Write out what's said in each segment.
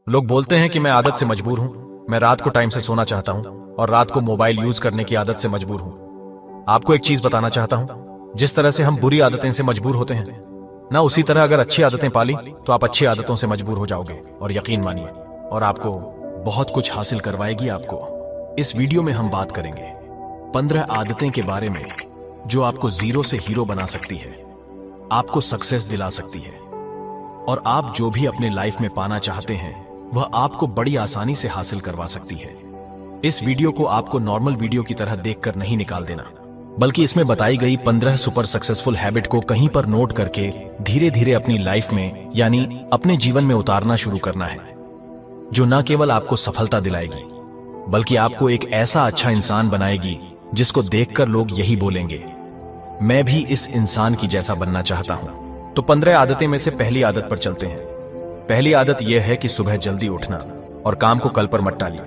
लोग बोलते हैं कि मैं आदत से मजबूर हूं। मैं रात को टाइम से सोना चाहता हूं और रात को मोबाइल यूज करने की आदत से मजबूर हूं। आपको एक चीज बताना चाहता हूं, जिस तरह से हम बुरी आदतें से मजबूर होते हैं ना, उसी तरह अगर अच्छी आदतें पाली तो आप अच्छी आदतों से मजबूर हो जाओगे। और यकीन मानिए, और आपको बहुत कुछ हासिल करवाएगी। आपको इस वीडियो में हम बात करेंगे 15 आदतें के बारे में जो आपको जीरो से हीरो बना सकती है, आपको सक्सेस दिला सकती है, और आप जो भी अपने लाइफ में पाना चाहते हैं वह आपको बड़ी आसानी से हासिल करवा सकती है। इस वीडियो को आपको नॉर्मल वीडियो की तरह देखकर नहीं निकाल देना, बल्कि इसमें बताई गई 15 सुपर सक्सेसफुल हैबिट को कहीं पर नोट करके धीरे धीरे अपनी लाइफ में यानी अपने जीवन में उतारना शुरू करना है, जो न केवल आपको सफलता दिलाएगी बल्कि आपको एक ऐसा अच्छा इंसान बनाएगी जिसको देखकर लोग यही बोलेंगे, मैं भी इस इंसान की जैसा बनना चाहता हूं। तो 15 आदतें में से पहली आदत पर चलते हैं। पहली आदत यह है कि सुबह जल्दी उठना और काम को कल पर मत टालिए।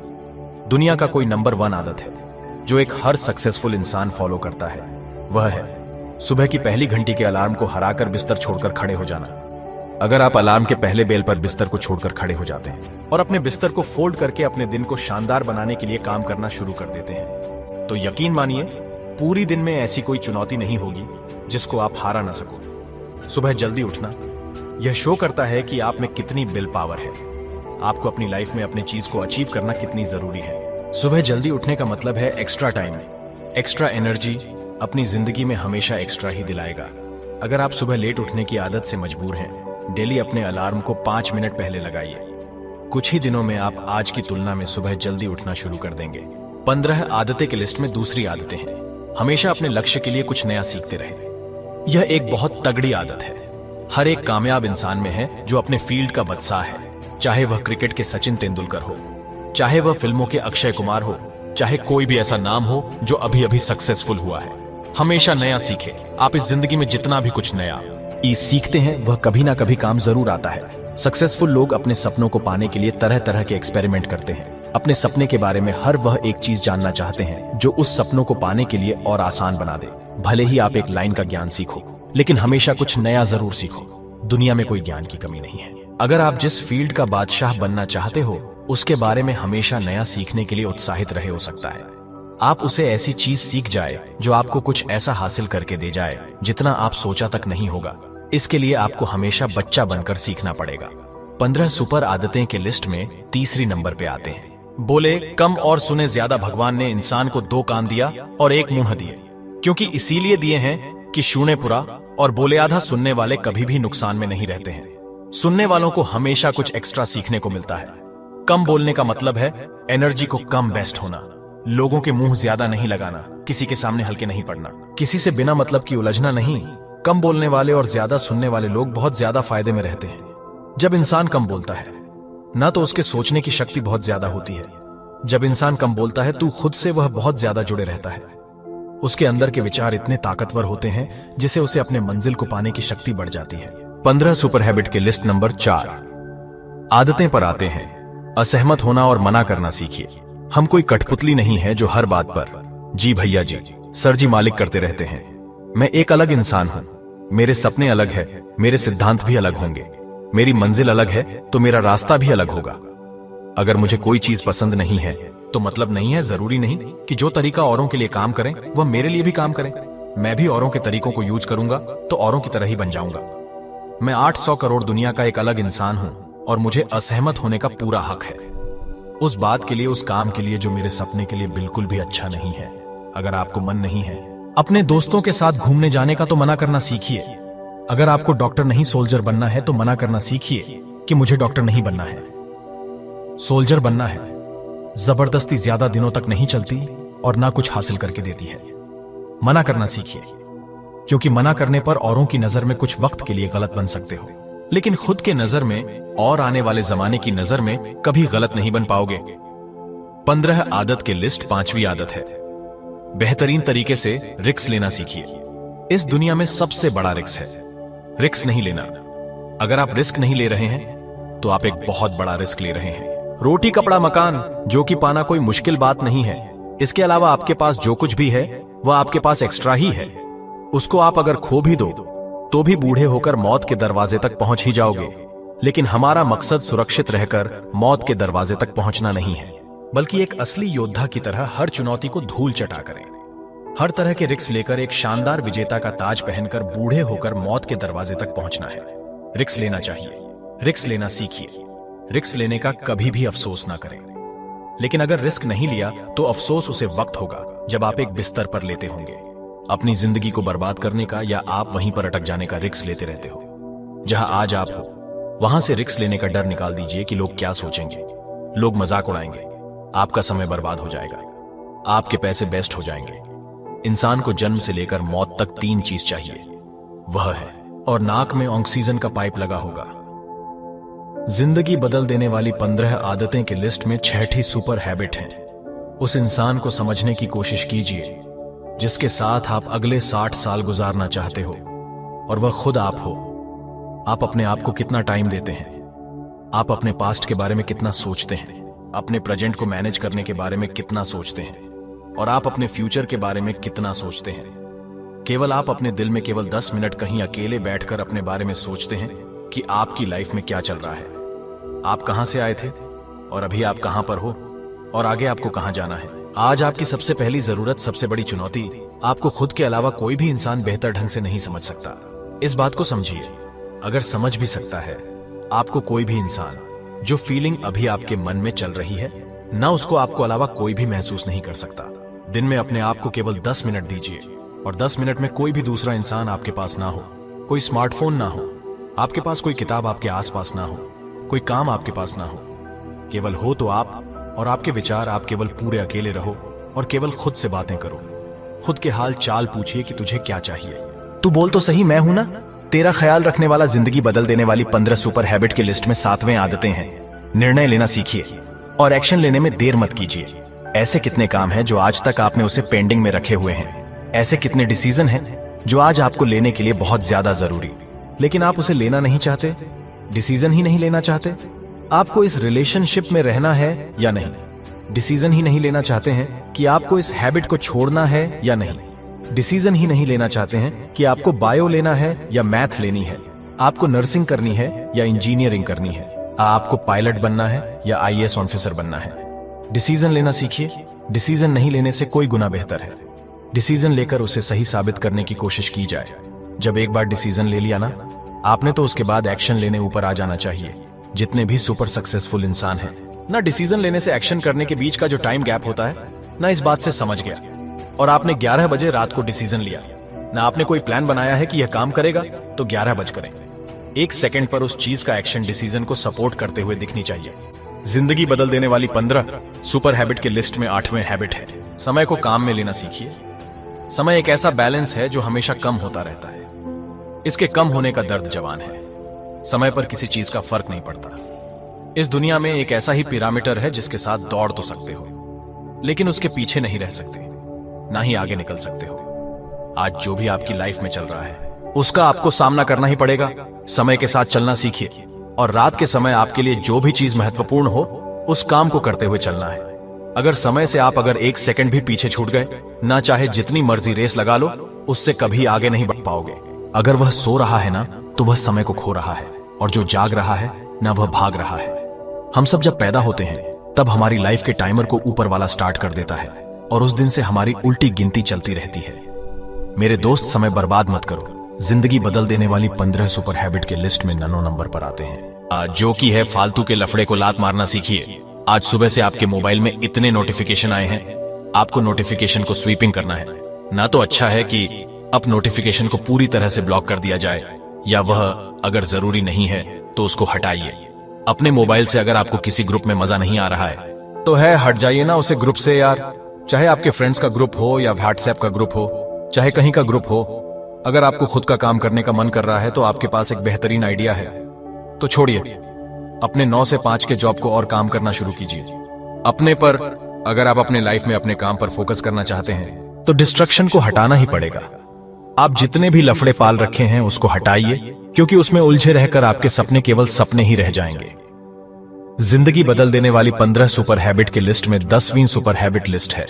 दुनिया का कोई नंबर 1 आदत है जो एक हर सक्सेसफुल इंसान फॉलो करता है, वह है सुबह की पहली घंटी के अलार्म को हराकर बिस्तर छोड़कर खड़े हो जाना। अगर आप अलार्म के पहले बेल पर बिस्तर को छोड़कर खड़े हो जाते हैं और अपने बिस्तर को फोल्ड करके अपने दिन को शानदार बनाने के लिए काम करना शुरू कर देते हैं, तो यकीन मानिए पूरी दिन में ऐसी कोई चुनौती नहीं होगी जिसको आप हारा ना सको। सुबह जल्दी उठना यह शो करता है कि आप में कितनी विल पावर है, आपको अपनी लाइफ में अपनी चीज को अचीव करना कितनी जरूरी है। सुबह जल्दी उठने का मतलब है एक्स्ट्रा टाइम, एक्स्ट्रा एनर्जी अपनी जिंदगी में हमेशा एक्स्ट्रा ही दिलाएगा। अगर आप सुबह लेट उठने की आदत से मजबूर हैं, डेली अपने अलार्म को 5 मिनट पहले लगाइए। कुछ ही दिनों में आप आज की तुलना में सुबह जल्दी उठना शुरू कर देंगे। 15 आदतें की लिस्ट में दूसरी आदतें हैं हमेशा अपने लक्ष्य के लिए कुछ नया सीखते रहे। यह एक बहुत तगड़ी आदत है, हर एक कामयाब इंसान में है जो अपने फील्ड का बादशाह है। चाहे वह क्रिकेट के सचिन तेंदुलकर हो, चाहे वह फिल्मों के अक्षय कुमार हो, चाहे कोई भी ऐसा नाम हो जो अभी अभी सक्सेसफुल हुआ है, हमेशा नया सीखे। आप इस जिंदगी में जितना भी कुछ नया सीखते हैं वह कभी ना कभी काम जरूर आता है। सक्सेसफुल लोग अपने सपनों को पाने के लिए तरह तरह के एक्सपेरिमेंट करते हैं। अपने सपने के बारे में हर वह एक चीज जानना चाहते हैं जो उस सपनों को पाने के लिए और आसान बना दे। भले ही आप एक लाइन का ज्ञान सीखो, लेकिन हमेशा कुछ नया जरूर सीखो। दुनिया में कोई ज्ञान की कमी नहीं है। अगर आप जिस फील्ड का बादशाह बनना चाहते हो उसके बारे में हमेशा नया सीखने के लिए उत्साहित रहे, हो सकता है आप उसे ऐसी चीज सीख जाए जो आपको कुछ ऐसा हासिल करके दे जाए जितना आप सोचा तक नहीं होगा। इसके लिए आपको हमेशा बच्चा बनकर सीखना पड़ेगा। 15 सुपर आदतें के लिस्ट में तीसरी नंबर पे आते हैं, बोले कम और सुने ज्यादा। भगवान ने इंसान को 2 कान दिया और 1 मुंह दिए, क्योंकि इसीलिए दिए हैं कि सुने पूरा और बोले आधा। सुनने वाले कभी भी नुकसान में नहीं रहते हैं। सुनने वालों को हमेशा कुछ एक्स्ट्रा सीखने को मिलता है। कम बोलने का मतलब है एनर्जी को कम वेस्ट होना, लोगों के मुंह ज्यादा नहीं लगाना, किसी के सामने हल्के नहीं पड़ना, किसी से बिना मतलब की उलझना नहीं। कम बोलने वाले और ज्यादा सुनने वाले लोग बहुत ज्यादा फायदे में रहते हैं। जब इंसान कम बोलता है ना तो उसके सोचने की शक्ति बहुत ज्यादा होती है। जब इंसान कम बोलता है तो खुद से वह बहुत ज्यादा जुड़े रहता है। उसके अंदर के विचार इतने ताकतवर होते हैं जिससे उसे अपने मंजिल को पाने की शक्ति बढ़ जाती है। 15 सुपर हैबिट के लिस्ट नंबर 4 आदतें पर आते हैं। असहमत होना और मना करना सीखिए। हम कोई कठपुतली नहीं है जो हर बात पर जी भैया जी, सर जी मालिक करते रहते हैं। मैं एक अलग इंसान हूं, मेरे सपने अलग है, मेरे सिद्धांत भी अलग होंगे, मेरी मंजिल अलग है तो मेरा रास्ता भी अलग होगा। अगर मुझे कोई चीज पसंद नहीं है तो मतलब नहीं है, जरूरी नहीं कि जो तरीका औरों के लिए काम करें वह मेरे लिए भी काम करें। मैं भी औरों के तरीकों को यूज करूंगा तो औरों की तरह ही बन जाऊंगा। मैं 800 करोड़ दुनिया का एक अलग इंसान हूं और मुझे असहमत होने का पूरा हक है, उस बात के लिए, उस काम के लिए जो मेरे सपने के लिए बिल्कुल भी अच्छा नहीं है। अगर आपको मन नहीं है अपने दोस्तों के साथ घूमने जाने का तो मना करना सीखिए। अगर आपको डॉक्टर नहीं सोल्जर बनना है तो मना करना सीखिए कि मुझे डॉक्टर नहीं बनना है, सोल्जर बनना है। जबरदस्ती ज्यादा दिनों तक नहीं चलती और ना कुछ हासिल करके देती है। मना करना सीखिए, क्योंकि मना करने पर औरों की नजर में कुछ वक्त के लिए गलत बन सकते हो, लेकिन खुद के नजर में और आने वाले जमाने की नजर में कभी गलत नहीं बन पाओगे। 15 आदत के लिस्ट 5वीं आदत है, बेहतरीन तरीके से रिस्क लेना सीखिए। इस दुनिया में सबसे बड़ा रिस्क है रिस्क नहीं लेना। अगर आप रिस्क नहीं ले रहे हैं तो आप एक बहुत बड़ा रिस्क ले रहे हैं। रोटी कपड़ा मकान जो कि पाना कोई मुश्किल बात नहीं है। इसके अलावा आपके पास जो कुछ भी है वह आपके पास एक्स्ट्रा ही है। उसको आप अगर खो भी दो तो भी बूढ़े होकर मौत के दरवाजे तक पहुंच ही जाओगे। लेकिन हमारा मकसद सुरक्षित रहकर मौत के दरवाजे तक पहुंचना नहीं है, बल्कि एक असली योद्धा की तरह हर चुनौती को धूल चटा करें। हर तरह के रिस्क लेकर एक शानदार विजेता का ताज पहनकर बूढ़े होकर मौत के दरवाजे तक पहुंचना है। रिस्क लेना चाहिए, रिस्क लेना सीखिए। रिस्क लेने का कभी भी अफसोस ना करें। लेकिन अगर रिस्क नहीं लिया तो अफसोस उसे वक्त होगा जब आप एक बिस्तर पर लेते होंगे। अपनी जिंदगी को बर्बाद करने का या आप वहीं पर अटक जाने का रिस्क लेते रहते हो। जहां आज आप हो वहां से रिस्क लेने का डर निकाल दीजिए कि लोग क्या सोचेंगे। लोग मजाक उड़ाएंगे, आपका समय बर्बाद हो जाएगा, आपके पैसे वेस्ट हो जाएंगे। इंसान को जन्म से लेकर मौत तक 3 चीज चाहिए, वह है और नाक में ऑक्सीजन का पाइप लगा होगा। जिंदगी बदल देने वाली 15 आदतें की लिस्ट में 6ठी सुपर हैबिट है। उस इंसान को समझने की कोशिश कीजिए जिसके साथ आप अगले 60 साल गुजारना चाहते हो, और वह खुद आप हो। आप अपने आप को कितना टाइम देते हैं? आप अपने पास्ट के बारे में कितना सोचते हैं? अपने प्रेजेंट को मैनेज करने के बारे में कितना सोचते हैं? और आप अपने फ्यूचर के बारे में कितना सोचते हैं? केवल आप अपने दिल में केवल 10 मिनट कहीं अकेले बैठकर अपने बारे में सोचते हैं कि आपकी लाइफ में क्या चल रहा है, आप कहां से आए थे और अभी आप कहां पर हो और आगे आपको कहां जाना है। आज आपकी सबसे पहली जरूरत, सबसे बड़ी चुनौती, आपको खुद के अलावा कोई भी इंसान बेहतर ढंग से नहीं समझ सकता। इस बात को समझिए। अगर समझ भी सकता है आपको कोई भी इंसान, जो फीलिंग अभी आपके मन में चल रही है ना, उसको आपको अलावा कोई भी महसूस नहीं कर सकता। दिन में अपने आप को केवल 10 मिनट दीजिए और 10 मिनट में कोई भी दूसरा इंसान आपके पास ना हो, कोई स्मार्टफोन ना हो, आपके पास कोई किताब आपके आसपास ना हो, कोई काम आपके पास ना हो। केवल हो तो आप और आपके विचार। आप केवल पूरे अकेले रहो और केवल खुद से बातें करो। खुद के हाल चाल पूछिए कि तुझे क्या चाहिए। तू बोल तो सही, मैं हूं ना। तेरा ख्याल रखने वाला जिंदगी बदल देने वाली 15 सुपर हैबिट की लिस्ट में 7वें आदतें हैं। निर्णय लेना सीखिए और एक्शन लेने में देर मत कीजिए। ऐसे कितने काम हैं जो आज तक आपने उसे पेंडिंग में रखे हुए हैं? ऐसे कितने डिसीजन हैं जो आज आपको लेने के लिए बहुत ज्यादा जरूरी, लेकिन आप उसे लेना नहीं चाहते? डिसीजन ही नहीं लेना चाहते? आपको इस रिलेशनशिप में रहना है या नहीं? डिसीजन ही नहीं लेना चाहते हैं कि आपको इस हैबिट को छोड़ना है या नहीं? डिसीजन ही नहीं लेना चाहते हैं कि आपको बायो लेना है या मैथ लेनी है? आपको नर्सिंग करनी है या इंजीनियरिंग करनी है? आपको पायलट बनना है या आईएएस ऑफिसर बनना है? डिसीजन लेना सीखिए। डिसीजन नहीं लेने से कोई गुना बेहतर है। डिसीजन लेकर उसे सही साबित करने की कोशिश की जाए। जब एक बार डिसीजन ले लिया ना आपने, तो उसके बाद एक्शन लेने ऊपर आ जाना चाहिए। जितने भी सुपर सक्सेसफुल इंसान हैं ना, डिसीजन लेने से एक्शन करने के बीच का जो टाइम गैप होता है ना, इस बात से समझ गया। और आपने 11 बजे रात को डिसीजन लिया ना, आपने कोई प्लान बनाया है कि यह काम करेगा तो 11 बज करें। 1 सेकंड पर उस चीज का एक्शन डिसीजन को सपोर्ट करते हुए दिखनी चाहिए। जिंदगी बदल देने वाली 15 सुपर हैबिट के लिस्ट में 8वें हैबिट है, समय को काम में लेना सीखिए। समय एक ऐसा बैलेंस है जो हमेशा कम होता रहता है। इसके कम होने का दर्द जवान है। समय पर किसी चीज का फर्क नहीं पड़ता। इस दुनिया में एक ऐसा ही पिरामिटर है जिसके साथ दौड़ तो सकते हो, लेकिन उसके पीछे नहीं रह सकते, ना ही आगे निकल सकते हो। आज जो भी आपकी लाइफ में चल रहा है उसका आपको सामना करना ही पड़ेगा। समय के साथ चलना सीखिए और रात के समय आपके लिए जो भी चीज महत्वपूर्ण हो उस काम को करते हुए चलना है। अगर समय से आप अगर 1 सेकंड भी पीछे छूट गए ना, चाहे जितनी मर्जी रेस लगा लो, उससे कभी आगे नहीं बढ़ पाओगे। अगर वह सो रहा है ना, तो वह समय को खो रहा है, और जो जाग रहा है ना, वह भाग रहा है। हम सब जब पैदा होते हैं तब हमारी लाइफ के टाइमर को ऊपर वाला स्टार्ट कर देता है और उस दिन से हमारी उल्टी गिनती चलती रहती है। मेरे दोस्त, समय बर्बाद मत करो। जिंदगी बदल देने वाली 15 सुपर हैबिट के लिस्ट में 9 नंबर पर आते हैं, जो कि है फालतू के लफड़े को लात मारना सीखिए। आज सुबह से आपके मोबाइल में इतने नोटिफिकेशन आए हैं, आपको नोटिफिकेशन को स्वीपिंग करना है ना। तो अच्छा है कि अब नोटिफिकेशन को पूरी तरह से ब्लॉक कर दिया जाए, या वह अगर जरूरी नहीं है तो उसको हटाइए। अपने मोबाइल से अगर आपको किसी ग्रुप में मजा नहीं आ रहा है तो है हट जाइए ना उसे ग्रुप से यार। चाहे आपके फ्रेंड्स का ग्रुप हो या व्हाट्सएप का ग्रुप हो, चाहे कहीं का ग्रुप हो। अगर आपको खुद का काम करने का मन कर रहा है तो आपके पास एक बेहतरीन आइडिया है, तो छोड़िए। अपने 9 से 5 के जॉब को और काम करना शुरू कीजिए अपने पर। अगर आप अपने लाइफ में अपने काम पर फोकस करना चाहते हैं तो डिस्ट्रक्शन को हटाना ही पड़ेगा। आप जितने भी लफड़े पाल रखे हैं उसको हटाइए, क्योंकि उसमें उलझे रहकर आपके सपने केवल सपने ही रह जाएंगे। जिंदगी बदल देने वाली 15 सुपर हैबिट की लिस्ट में 10वीं सुपर हैबिट लिस्ट है,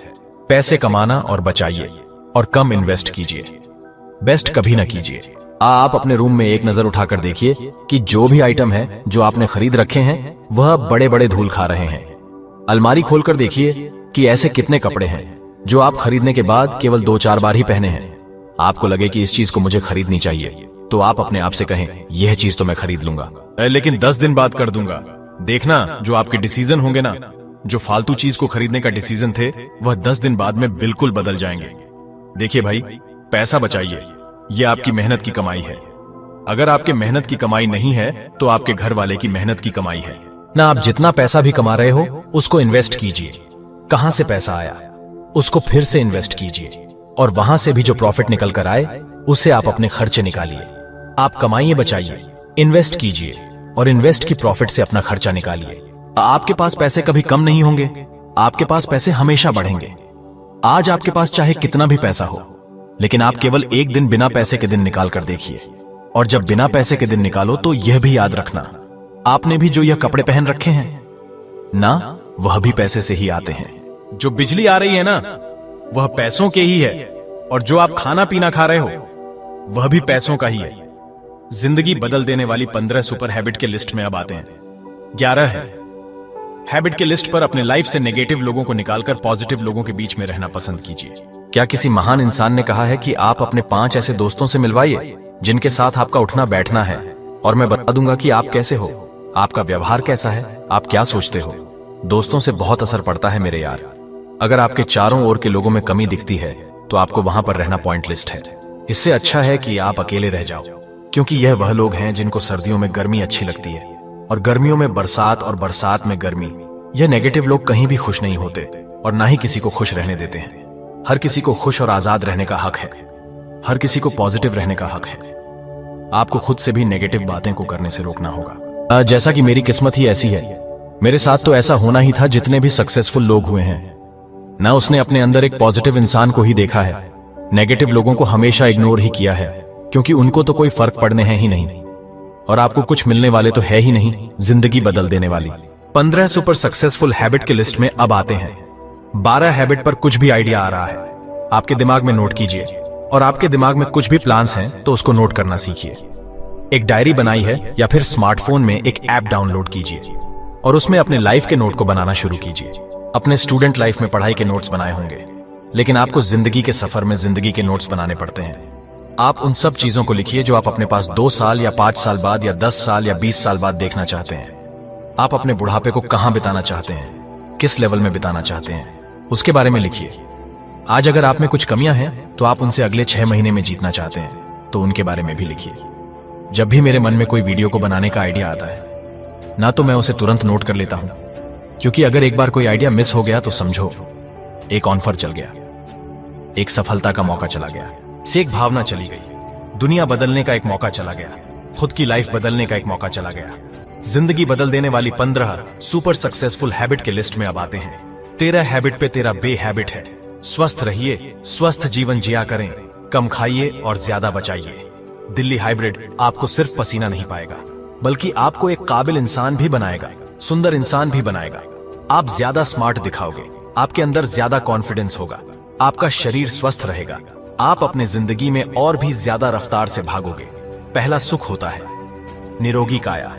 पैसे कमाना और बचाइए और कम इन्वेस्ट कीजिए। बेस्ट कभी ना कीजिए। आप अपने रूम में एक नजर उठाकर देखिए कि जो भी आइटम है जो आपने खरीद रखे हैं वह बड़े बड़े धूल खा रहे हैं। अलमारी खोलकर देखिए कि ऐसे कितने कपड़े हैं जो आप खरीदने के बाद केवल 2-4 बार ही पहने हैं। आपको लगे कि इस चीज को मुझे खरीदनी चाहिए तो आप अपने आप से कहें यह चीज तो मैं खरीद लूंगा, लेकिन 10 दिन बाद कर दूंगा। देखना जो आपके डिसीजन होंगे ना, जो फालतू चीज को खरीदने का डिसीजन थे वह 10 दिन बाद में बिल्कुल बदल जाएंगे। देखिए भाई, पैसा बचाइए, यह आपकी मेहनत की कमाई है। अगर आपके मेहनत की कमाई नहीं है तो आपके घर वाले की मेहनत की कमाई है ना। आप जितना पैसा भी कमा रहे हो उसको इन्वेस्ट कीजिए। कहां से पैसा आया उसको फिर से इन्वेस्ट कीजिए और वहां से भी जो प्रॉफिट निकल कर आए उसे आप अपने खर्चे निकालिए। आप कमाइए, बचाइए, इन्वेस्ट कीजिए और इन्वेस्ट की प्रॉफिट से अपना खर्चा निकालिए। आपके पास पैसे कभी कम नहीं होंगे, आपके पास पैसे हमेशा बढ़ेंगे। आज आपके पास चाहे कितना भी पैसा हो, लेकिन आप केवल एक दिन बिना पैसे के दिन निकाल कर देखिए, और जब बिना पैसे के दिन निकालो तो यह भी याद रखना, आपने भी जो यह कपड़े पहन रखे हैं ना, वह भी पैसे से ही आते हैं। जो बिजली आ रही है ना, वह पैसों के ही है, और जो आप खाना पीना खा रहे हो वह भी पैसों का ही है। जिंदगी बदल देने वाली 15 सुपर हैबिट के लिस्ट में अब आते हैं 11 है। हैबिट के लिस्ट पर अपने लाइफ से नेगेटिव लोगों को निकालकर पॉजिटिव लोगों के बीच में रहना पसंद कीजिए। क्या किसी महान इंसान ने कहा है कि आप अपने 5 ऐसे दोस्तों से मिलवाइए जिनके साथ आपका उठना बैठना है, और मैं बता दूंगा कि आप कैसे हो, आपका व्यवहार कैसा है, आप क्या सोचते हो। दोस्तों से बहुत असर पड़ता है मेरे यार। अगर आपके चारों ओर के लोगों में कमी दिखती है तो आपको वहां पर रहना पॉइंटलिस्ट है। इससे अच्छा है कि आप अकेले रह जाओ, क्योंकि यह वह लोग हैं जिनको सर्दियों में गर्मी अच्छी लगती है और गर्मियों में बरसात और बरसात में गर्मी। यह नेगेटिव लोग कहीं भी खुश नहीं होते और ना ही किसी को खुश रहने देते हैं। हर किसी को खुश और आजाद रहने का हक है, हर किसी को पॉजिटिव रहने का हक है। आपको खुद से भी नेगेटिव बातें को करने से रोकना होगा। जैसा कि मेरी किस्मत ही ऐसी है, मेरे साथ तो ऐसा होना ही था। जितने भी सक्सेसफुल लोग हुए हैं ना, उसने अपने अंदर एक पॉजिटिव इंसान को ही देखा है। नेगेटिव लोगों को हमेशा इग्नोर ही किया है, क्योंकि उनको तो कोई फर्क पड़ने है ही नहीं, और आपको कुछ मिलने वाले तो है ही नहीं जिंदगी बदल देने वाली। 15 सुपर सक्सेसफुल हैबिट के लिस्ट में अब आते हैं 12 हैबिट पर कुछ भी आइडिया आ रहा है आपके दिमाग में नोट कीजिए, और आपके दिमाग में कुछ भी प्लान्स हैं तो उसको नोट करना सीखिए। एक डायरी बनाई है या फिर स्मार्टफोन में एक ऐप डाउनलोड कीजिए और उसमें अपने लाइफ के नोट को बनाना शुरू कीजिए। अपने स्टूडेंट लाइफ में पढ़ाई के नोट्स बनाए होंगे, लेकिन आपको जिंदगी के सफर में जिंदगी के नोट्स बनाने पड़ते हैं। आप उन सब चीजों को लिखिए जो आप अपने पास 2 साल या 5 साल बाद या 10 साल या 20 साल बाद देखना चाहते हैं। आप अपने बुढ़ापे को कहां बिताना चाहते हैं, किस लेवल में बिताना चाहते हैं, उसके बारे में लिखिए। आज अगर आप में कुछ कमियां हैं तो आप उनसे अगले 6 महीने में जीतना चाहते हैं तो उनके बारे में भी लिखिए। जब भी मेरे मन में कोई वीडियो को बनाने का आइडिया आता है ना, तो मैं उसे तुरंत नोट कर लेता हूं, क्योंकि अगर एक बार कोई आइडिया मिस हो गया तो समझो एक ऑफर चल गया, एक सफलता का मौका चला गया, से एक भावना चली गई, दुनिया बदलने का एक मौका चला गया, खुद की लाइफ बदलने का एक मौका चला गया। जिंदगी बदल देने वाली 15 सुपर सक्सेसफुल हैबिट के लिस्ट में अब आते हैं 13 हैबिट पे तेरा बे हैबिट है। स्वस्थ रहिए, स्वस्थ जीवन जिया करें, कम खाइए और ज्यादा बचाइए। दिल्ली हाइब्रिड आपको सिर्फ पसीना नहीं पाएगा, बल्कि आपको एक काबिल इंसान भी बनाएगा, सुंदर इंसान भी बनाएगा। आप ज्यादा स्मार्ट दिखाओगे, आपके अंदर ज्यादा कॉन्फिडेंस होगा, आपका शरीर स्वस्थ रहेगा, आप अपने जिंदगी में और भी ज्यादा रफ्तार से भागोगे। पहला सुख होता है निरोगी काया।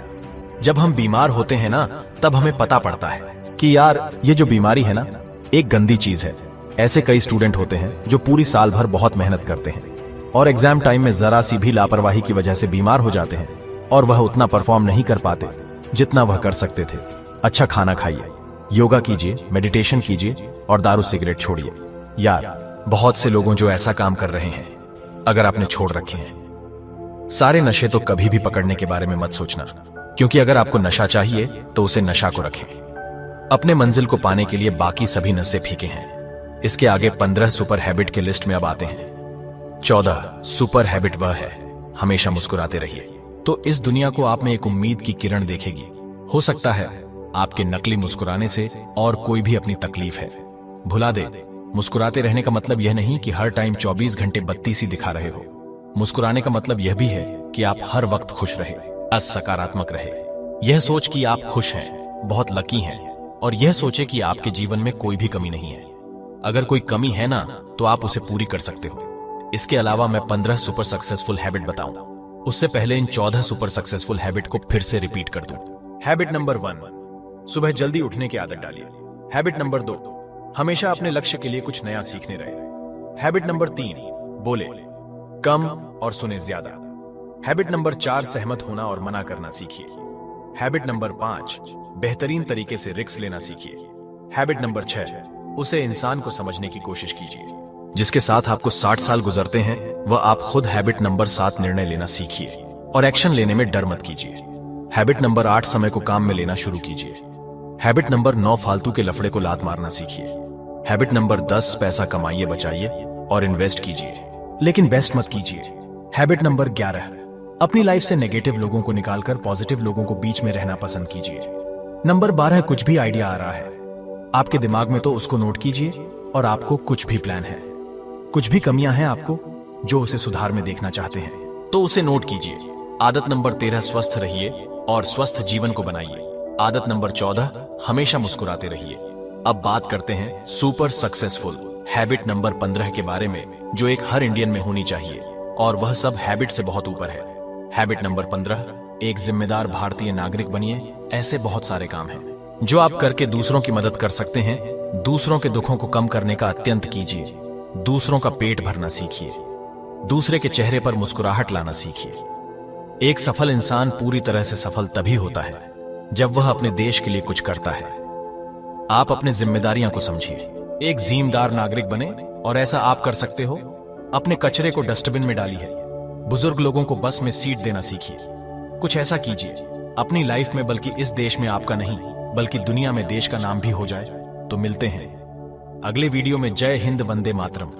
जब हम बीमार होते हैं ना, तब हमें पता पड़ता है कि यार ये जो बीमारी है ना, एक गंदी चीज है। ऐसे कई स्टूडेंट होते हैं जो पूरी साल भर बहुत मेहनत करते हैं और एग्जाम टाइम में जरा सी भी लापरवाही की वजह से बीमार हो जाते हैं और वह उतना परफॉर्म नहीं कर पाते जितना वह कर सकते थे। अच्छा खाना खाइए, योगा कीजिए, मेडिटेशन कीजिए और दारू सिगरेट छोड़िए। यार बहुत से लोगों जो ऐसा काम कर रहे हैं, अगर आपने छोड़ रखे हैं, सारे नशे तो कभी भी पकड़ने के बारे में मत सोचना, क्योंकि अगर आपको नशा चाहिए तो उसे नशा को रखें। अपने मंजिल को पाने के लिए बाकी सभी नशे फीके हैं। इसके आगे 15 सुपर हैबिट के लिस्ट में अब आते हैं 14 सुपर हैबिट वह है हमेशा मुस्कुराते रहिए। तो इस दुनिया को आप में एक उम्मीद की किरण देखेगी। हो सकता है आपके नकली मुस्कुराने से और कोई भी अपनी तकलीफ है भुला दे। मुस्कुराते रहने का मतलब यह नहीं कि हर टाइम 24 घंटे बत्ती सी दिखा रहे हो। मुस्कुराने का मतलब यह भी है कि आप हर वक्त खुश रहे, सकारात्मक रहे। यह सोच कि आप खुश हैं, बहुत लकी हैं, और यह सोचे कि आपके जीवन में कोई भी कमी नहीं है। अगर कोई कमी है ना, तो आप उसे पूरी कर सकते हो। इसके अलावा मैं 15 सुपर सक्सेसफुल हैबिट बताऊं उससे पहले इन 14 सुपर सक्सेसफुल हैबिट को फिर से रिपीट कर दूं। हैबिट नंबर 1, सुबह जल्दी उठने की आदत डालिए। हैबिट नंबर 2, हमेशा अपने लक्ष्य के लिए कुछ नया सीखने रहे। हैबिट नंबर 3, बोले कम और सुने ज्यादा। हैबिट नंबर 4, सहमत होना और मना करना सीखिए। हैबिट नंबर 5, बेहतरीन तरीके से रिस्क लेना सीखिए। हैबिट नंबर 6, उसे इंसान को समझने की कोशिश कीजिए जिसके साथ आपको 60 साल गुजरते हैं वह आप खुद। हैबिट नंबर 7, निर्णय लेना सीखिए और एक्शन लेने में डर मत कीजिए। हैबिट नंबर 8, समय को काम में लेना शुरू कीजिए। हैबिट नंबर 9, फालतू के लफड़े को लात मारना सीखिए। हैबिट नंबर 10, पैसा कमाइए, बचाइए और इन्वेस्ट कीजिए, लेकिन बेस्ट मत कीजिए। हैबिट नंबर 11, अपनी लाइफ से नेगेटिव लोगों को निकालकर पॉजिटिव लोगों को बीच में रहना पसंद कीजिए। नंबर 12, कुछ भी आइडिया आ रहा है आपके दिमाग में तो उसको नोट कीजिए और आपको कुछ भी प्लान है, कुछ भी कमियां हैं आपको जो उसे सुधार में देखना चाहते हैं तो उसे नोट कीजिए। आदत नंबर 13, स्वस्थ रहिए और स्वस्थ जीवन को बनाइए। आदत नंबर 14, हमेशा मुस्कुराते रहिए। अब बात करते हैं सुपर सक्सेसफुल हैबिट नंबर 15 के बारे में जो एक हर इंडियन में होनी चाहिए और वह सब हैबिट से बहुत ऊपर है। हैबिट नंबर 15, एक जिम्मेदार भारतीय नागरिक बनिए। ऐसे बहुत सारे काम हैं जो आप करके दूसरों की मदद कर सकते हैं। दूसरों के दुखों को कम करने का अत्यंत कीजिए। दूसरों का पेट भरना सीखिए। दूसरे के चेहरे पर मुस्कुराहट लाना सीखिए। एक सफल इंसान पूरी तरह से सफल तभी होता है जब वह अपने देश के लिए कुछ करता है। आप अपने जिम्मेदारियां को समझिए, एक जिम्मेदार नागरिक बने और ऐसा आप कर सकते हो। अपने कचरे को डस्टबिन में डालिए। बुजुर्ग लोगों को बस में सीट देना सीखिए। कुछ ऐसा कीजिए अपनी लाइफ में, बल्कि इस देश में आपका नहीं बल्कि दुनिया में देश का नाम भी हो जाए। तो मिलते हैं अगले वीडियो में। जय हिंद, वंदे मातरम।